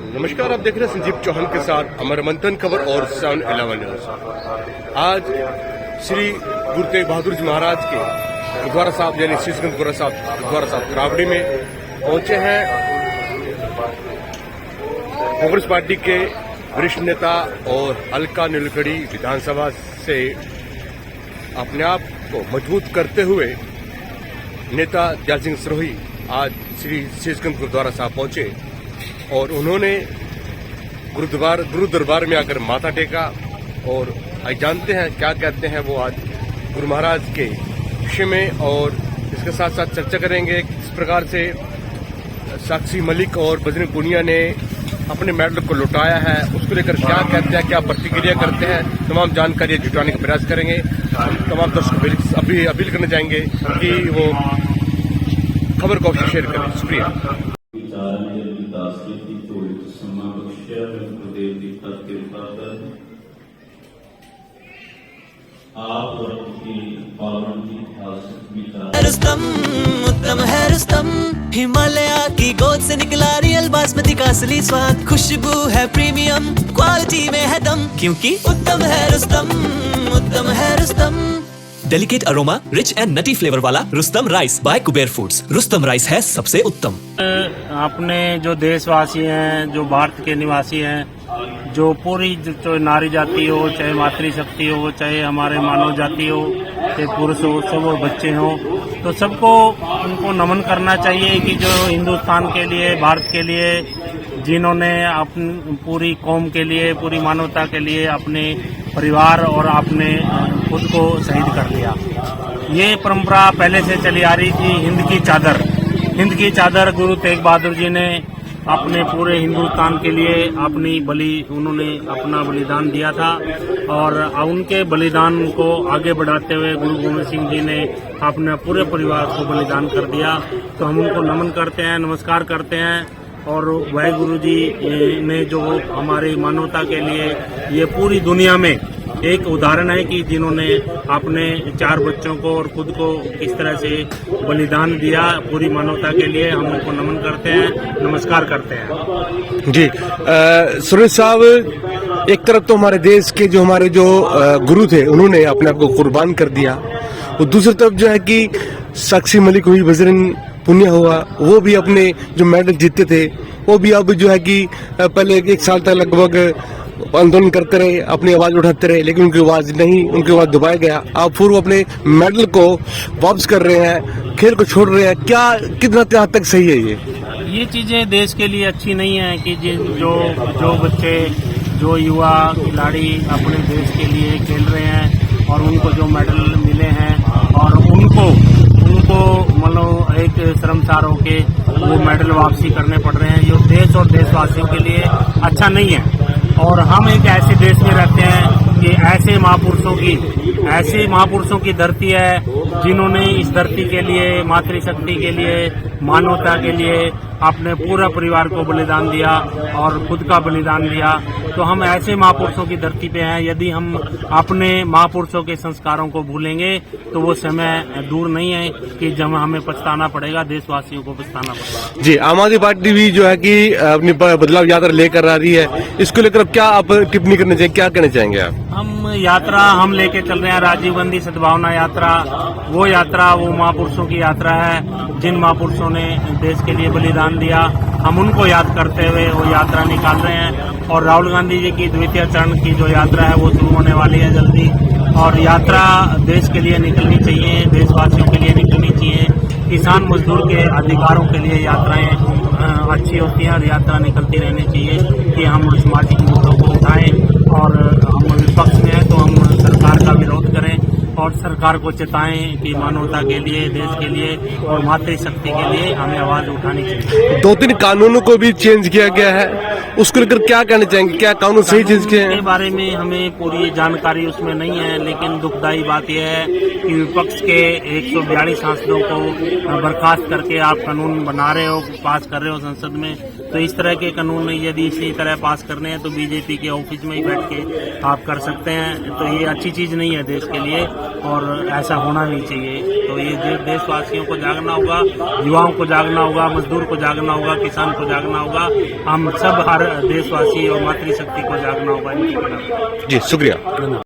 नमस्कार, आप देख रहे हैं संजीव चौहान के साथ अमर मंथन खबर और सन 11 न्यूज। आज श्री गुरु तेग बहादुर जी महाराज के गुरुद्वारा साहब यानी शीशगंज गुरुद्वारा साहब रावड़ी में पहुंचे हैं। कांग्रेस पार्टी के वरिष्ठ नेता और हल्का नीलकड़ी विधानसभा से अपने आप को मजबूत करते हुए नेता दयाल सिंह सरोही आज श्री शीशगंज गुरुद्वारा साहब पहुंचे और उन्होंने गुरु दरबार में आकर माथा टेका और आज जानते हैं क्या कहते हैं वो आज गुरु महाराज के विषय में, और इसके साथ साथ चर्चा करेंगे किस प्रकार से साक्षी मलिक और बजरंग पुनिया ने अपने मेडल को लौटाया है, उसको लेकर क्या कहते हैं, क्या प्रतिक्रिया करते हैं, तमाम जानकारी जुटाने का प्रयास करेंगे। हम तमाम दर्शकों को अभी अपील करना चाहेंगे कि वो खबर को शेयर करें। शुक्रिया। रुस्तम उत्तम है रुस्तम, हिमालय की गोद से निकला रियल बासमती का असली स्वाद, खुशबू है प्रीमियम, क्वालिटी में है दम, क्योंकि उत्तम है रुस्तम, उत्तम है Rustam. Delicate aroma, rich and nutty flavour वाला Rustam rice by Kuber foods. Rustam rice है सबसे उत्तम। अपने जो देशवासी हैं, जो भारत के निवासी हैं, जो पूरी जो नारी जाति हो, चाहे मातृशक्ति हो, चाहे हमारे मानव जाति हो, चाहे पुरुष हो, सब और बच्चे हो, तो सबको उनको नमन करना चाहिए कि जो हिंदुस्तान के लिए, भारत के लिए, जिन्होंने अपनी पूरी कौम के लिए, पूरी मानवता के लिए अपने परिवार और अपने खुद को शहीद कर दिया। ये परंपरा पहले से चली आ रही थी। हिंद की चादर गुरु तेग बहादुर जी ने अपने पूरे हिंदुस्तान के लिए उन्होंने अपना बलिदान दिया था, और उनके बलिदान को आगे बढ़ाते हुए गुरु गोविंद सिंह जी ने अपने पूरे परिवार को बलिदान कर दिया। तो हम उनको नमन करते हैं, नमस्कार करते हैं, और वाहिगुरु जी ने जो हमारी मानवता के लिए ये पूरी दुनिया में एक उदाहरण है कि जिन्होंने अपने 4 बच्चों को और खुद को किस तरह से बलिदान दिया पूरी मानवता के लिए। हम उनको नमन करते हैं, नमस्कार करते हैं। जी सुरेश साहब, एक तरफ तो हमारे देश के हमारे गुरु थे, उन्होंने अपने आप को कुर्बान कर दिया, और दूसरी तरफ जो है कि साक्षी मलिक हुई, बजरंग पुनिया हुआ, वो भी अपने जो मेडल जीतते थे वो भी अब जो है कि पहले 1 साल तक लगभग आंदोलन करते रहे, अपनी आवाज उठाते रहे, लेकिन उनकी आवाज दबाया गया। अब फिर वो अपने मेडल को वापस कर रहे हैं, खेल को छोड़ रहे हैं। क्या कितना हद तक सही है ये चीजें देश के लिए अच्छी नहीं है कि जो बच्चे, जो युवा खिलाड़ी अपने देश के लिए खेल रहे हैं और उनको जो मेडल मिले हैं और उनको मतलब एक शर्मसार होके वो मेडल वापसी करने पड़ रहे हैं, ये देश और देशवासियों के लिए अच्छा नहीं है। और हम एक ऐसे देश में रहते हैं कि ऐसे महापुरुषों की धरती है जिन्होंने इस धरती के लिए, मातृशक्ति के लिए, मानवता के लिए अपने पूरा परिवार को बलिदान दिया और खुद का बलिदान दिया। तो हम ऐसे महापुरुषों की धरती पे हैं। यदि हम अपने महापुरुषों के संस्कारों को भूलेंगे तो वो समय दूर नहीं है कि जब हमें पछताना पड़ेगा, देशवासियों को पछताना पड़ेगा। जी, आम आदमी पार्टी भी जो है कि अपनी बदलाव यात्रा लेकर आ रही है, इसको लेकर अब क्या आप टिप्पणी करना चाहिए, क्या कहना चाहेंगे आप? हम लेके चल रहे हैं राजीव गांधी सद्भावना यात्रा। वो महापुरुषों की यात्रा है जिन महापुरुषों ने देश के लिए बलिदान दिया। हम उनको याद करते हुए वो यात्रा निकाल रहे हैं, और राहुल गांधी जी की द्वितीय चरण की जो यात्रा है वो शुरू होने वाली है जल्दी। और यात्रा देश के लिए निकलनी चाहिए, देशवासियों के लिए निकलनी चाहिए। किसान मजदूर के अधिकारों के लिए यात्राएं अच्छी होती हैं, और यात्रा निकलती रहनी चाहिए कि हम सामाजिक मुद्दों को उठाएं, और हम विपक्ष में हैं तो हम सरकार का विरोध करें और सरकार को चेताएं कि मानवता के लिए, देश के लिए और मातृशक्ति के लिए हमें आवाज उठानी चाहिए। 2-3 कानूनों को भी चेंज किया गया है, उसको लेकर क्या कहना चाहेंगे? क्या कानून सही चेंज किए हैं? इसके बारे में हमें पूरी जानकारी उसमें नहीं है, लेकिन दुखदायी बात यह है कि विपक्ष के 142 सांसदों को बर्खास्त करके आप कानून बना रहे हो, पास कर रहे हो संसद में, तो इस तरह के कानून यदि इसी तरह पास करने हैं तो बीजेपी के ऑफिस में ही बैठ के आप कर सकते हैं। तो ये अच्छी चीज नहीं है देश के लिए और ऐसा होना नहीं चाहिए। तो ये देशवासियों को जागना होगा, युवाओं को जागना होगा, मजदूर को जागना होगा, किसान को जागना होगा, हम सब हर देशवासी और मातृशक्ति को जागना होगा इनके खिलाफ। जी शुक्रिया।